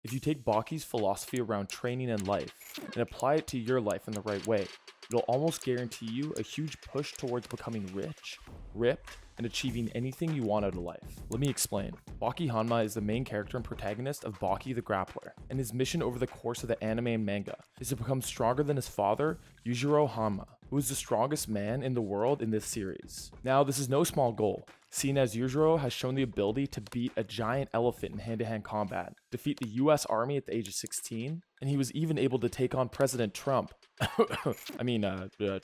If you take Baki's philosophy around training and life and apply it to your life in the right way, it'll almost guarantee you a huge push towards becoming rich, ripped, and achieving anything you want out of life. Let me explain. Baki Hanma is the main character and protagonist of Baki the Grappler, and his mission over the course of the anime and manga is to become stronger than his father, Yujiro Hanma, who is the strongest man in the world in this series. Now, this is no small goal, seeing as Yujiro has shown the ability to beat a giant elephant in hand-to-hand combat, defeat the US Army at the age of 16, and he was even able to take on President Trump,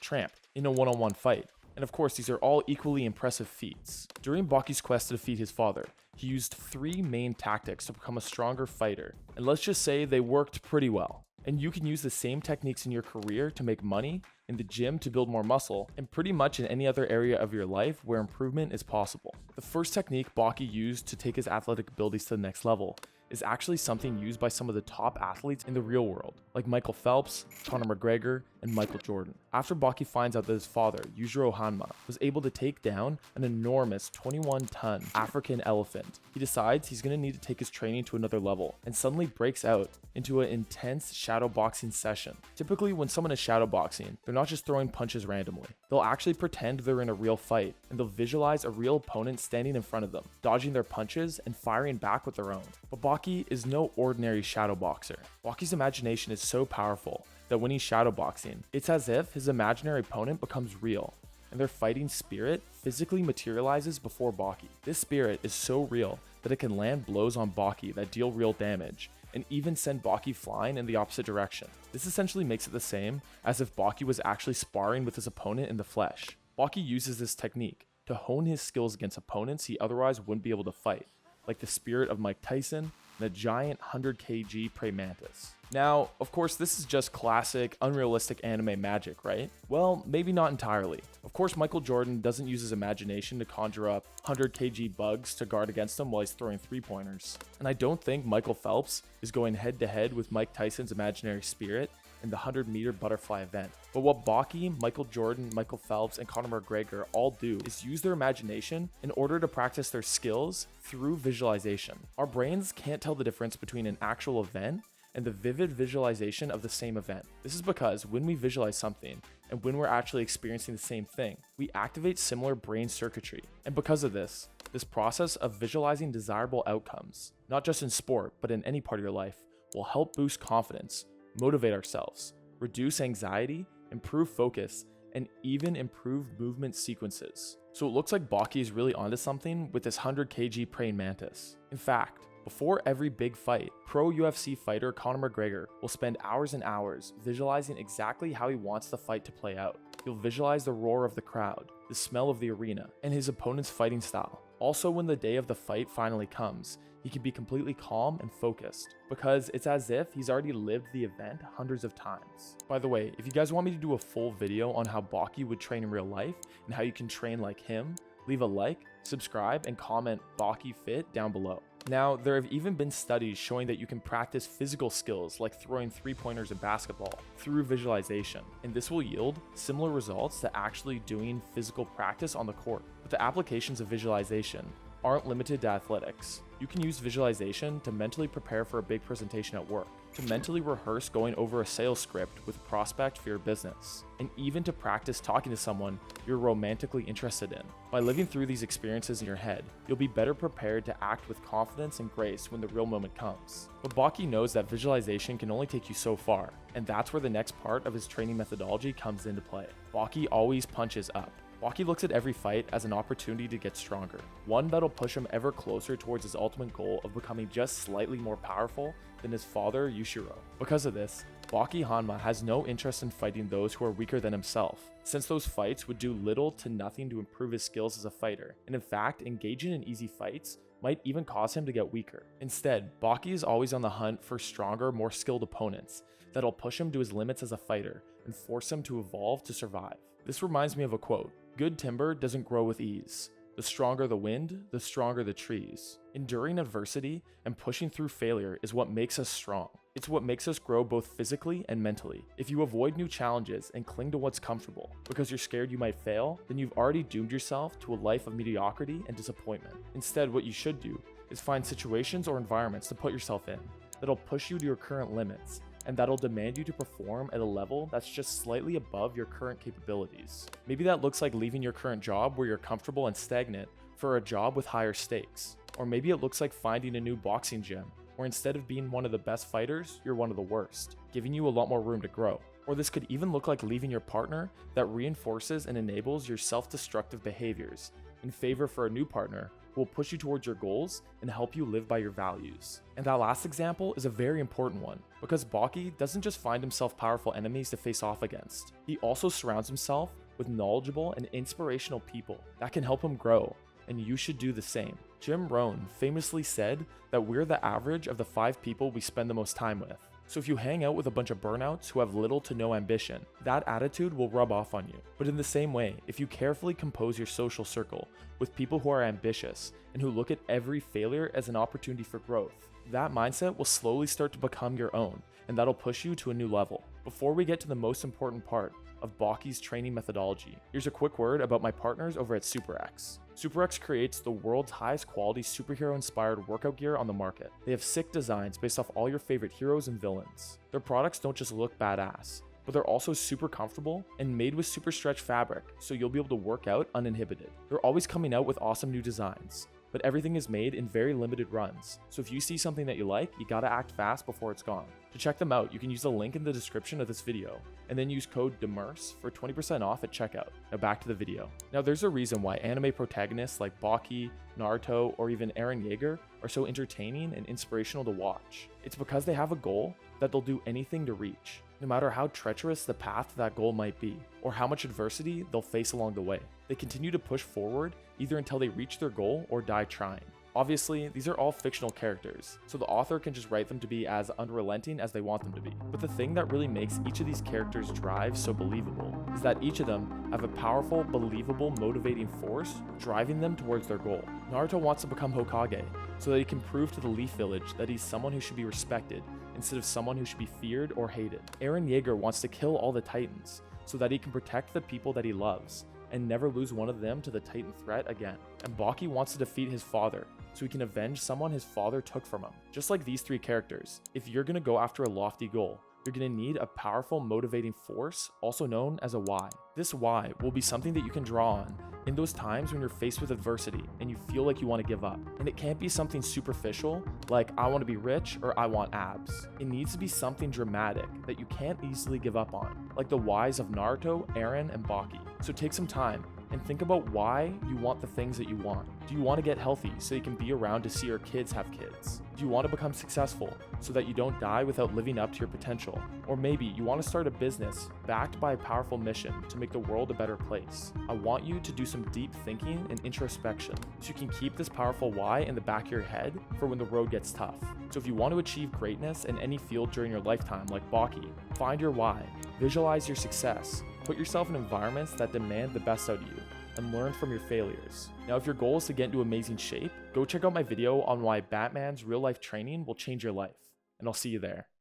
Tramp, in a one-on-one fight. And of course, these are all equally impressive feats. During Baki's quest to defeat his father, he used 3 main tactics to become a stronger fighter, and let's just say they worked pretty well. And you can use the same techniques in your career to make money, in the gym to build more muscle, and pretty much in any other area of your life where improvement is possible. The first technique Baki used to take his athletic abilities to the next level is actually something used by some of the top athletes in the real world, like Michael Phelps, Conor McGregor, and Michael Jordan. After Baki finds out that his father, Yujiro Hanma, was able to take down an enormous 21-ton African elephant, he decides he's going to need to take his training to another level, and suddenly breaks out into an intense shadowboxing session. Typically, when someone is shadowboxing, they're not just throwing punches randomly. They'll actually pretend they're in a real fight, and they'll visualize a real opponent standing in front of them, dodging their punches and firing back with their own. But Baki is no ordinary shadowboxer. Baki's imagination is so powerful that when he's shadowboxing, it's as if his imaginary opponent becomes real, and their fighting spirit physically materializes before Baki. This spirit is so real that it can land blows on Baki that deal real damage, and even send Baki flying in the opposite direction. This essentially makes it the same as if Baki was actually sparring with his opponent in the flesh. Baki uses this technique to hone his skills against opponents he otherwise wouldn't be able to fight, like the spirit of Mike Tyson and a giant 100 kg praying mantis. Now, of course, this is just classic, unrealistic anime magic, right? Well, maybe not entirely. Of course, Michael Jordan doesn't use his imagination to conjure up 100 kg bugs to guard against him while he's throwing 3-pointers. And I don't think Michael Phelps is going head to head with Mike Tyson's imaginary spirit in the 100-meter butterfly event. But what Baki, Michael Jordan, Michael Phelps, and Conor McGregor all do is use their imagination in order to practice their skills through visualization. Our brains can't tell the difference between an actual event and the vivid visualization of the same event. This is because when we visualize something and when we're actually experiencing the same thing, we activate similar brain circuitry. And because of this process of visualizing desirable outcomes, not just in sport, but in any part of your life, will help boost confidence, motivate ourselves, reduce anxiety, improve focus, and even improve movement sequences. So it looks like Baki is really onto something with this 100 kg praying mantis. In fact, before every big fight, pro UFC fighter Conor McGregor will spend hours and hours visualizing exactly how he wants the fight to play out. He'll visualize the roar of the crowd, the smell of the arena, and his opponent's fighting style. Also, when the day of the fight finally comes, he can be completely calm and focused, because it's as if he's already lived the event hundreds of times. By the way, if you guys want me to do a full video on how Baki would train in real life and how you can train like him, leave a like, subscribe, and comment Baki Fit down below. Now, there have even been studies showing that you can practice physical skills like throwing 3-pointers in basketball through visualization, and this will yield similar results to actually doing physical practice on the court. But the applications of visualization aren't limited to athletics. You can use visualization to mentally prepare for a big presentation at work, to mentally rehearse going over a sales script with a prospect for your business, and even to practice talking to someone you're romantically interested in. By living through these experiences in your head, you'll be better prepared to act with confidence and grace when the real moment comes. But Baki knows that visualization can only take you so far, and that's where the next part of his training methodology comes into play. Baki always punches up. Baki looks at every fight as an opportunity to get stronger, one that'll push him ever closer towards his ultimate goal of becoming just slightly more powerful than his father, Yujiro. Because of this, Baki Hanma has no interest in fighting those who are weaker than himself, since those fights would do little to nothing to improve his skills as a fighter, and in fact, engaging in easy fights might even cause him to get weaker. Instead, Baki is always on the hunt for stronger, more skilled opponents that'll push him to his limits as a fighter and force him to evolve to survive. This reminds me of a quote: "Good timber doesn't grow with ease. The stronger the wind, the stronger the trees." Enduring adversity and pushing through failure is what makes us strong. It's what makes us grow both physically and mentally. If you avoid new challenges and cling to what's comfortable because you're scared you might fail, then you've already doomed yourself to a life of mediocrity and disappointment. Instead, what you should do is find situations or environments to put yourself in that'll push you to your current limits, and that'll demand you to perform at a level that's just slightly above your current capabilities. Maybe that looks like leaving your current job where you're comfortable and stagnant for a job with higher stakes. Or maybe it looks like finding a new boxing gym, where instead of being one of the best fighters, you're one of the worst, giving you a lot more room to grow. Or this could even look like leaving your partner that reinforces and enables your self-destructive behaviors in favor for a new partner who will push you towards your goals and help you live by your values. And that last example is a very important one, because Baki doesn't just find himself powerful enemies to face off against. He also surrounds himself with knowledgeable and inspirational people that can help him grow, and you should do the same. Jim Rohn famously said that we're the average of the 5 people we spend the most time with. So if you hang out with a bunch of burnouts who have little to no ambition, that attitude will rub off on you. But in the same way, if you carefully compose your social circle with people who are ambitious and who look at every failure as an opportunity for growth, that mindset will slowly start to become your own, and that'll push you to a new level. Before we get to the most important part of Baki's training methodology, here's a quick word about my partners over at SuperX. SuperX creates the world's highest quality superhero-inspired workout gear on the market. They have sick designs based off all your favorite heroes and villains. Their products don't just look badass, but they're also super comfortable and made with super stretch fabric, so you'll be able to work out uninhibited. They're always coming out with awesome new designs, but everything is made in very limited runs, so if you see something that you like, you gotta act fast before it's gone. To check them out, you can use the link in the description of this video, and then use code DEMERCE for 20% off at checkout. Now back to the video. Now there's a reason why anime protagonists like Baki, Naruto, or even Eren Yeager are so entertaining and inspirational to watch. It's because they have a goal that they'll do anything to reach, no matter how treacherous the path to that goal might be, or how much adversity they'll face along the way. They continue to push forward either until they reach their goal or die trying. Obviously, these are all fictional characters, so the author can just write them to be as unrelenting as they want them to be. But the thing that really makes each of these characters' drive so believable is that each of them have a powerful, believable, motivating force driving them towards their goal. Naruto wants to become Hokage so that he can prove to the Leaf Village that he's someone who should be respected instead of someone who should be feared or hated. Eren Yeager wants to kill all the Titans so that he can protect the people that he loves and never lose one of them to the Titan threat again. And Baki wants to defeat his father so he can avenge someone his father took from him. Just like these 3 characters, if you're gonna go after a lofty goal, you're gonna need a powerful motivating force, also known as a why. This why will be something that you can draw on in those times when you're faced with adversity and you feel like you want to give up. And it can't be something superficial like I want to be rich or I want abs. It needs to be something dramatic that you can't easily give up on, like the whys of Naruto, Eren, and Baki. So take some time and think about why you want the things that you want. Do you want to get healthy so you can be around to see your kids have kids? Do you want to become successful so that you don't die without living up to your potential? Or maybe you want to start a business backed by a powerful mission to make the world a better place. I want you to do some deep thinking and introspection so you can keep this powerful why in the back of your head for when the road gets tough. So if you want to achieve greatness in any field during your lifetime like Baki, find your why, visualize your success, put yourself in environments that demand the best out of you, and learn from your failures. Now, if your goal is to get into amazing shape, go check out my video on why Batman's real-life training will change your life, and I'll see you there.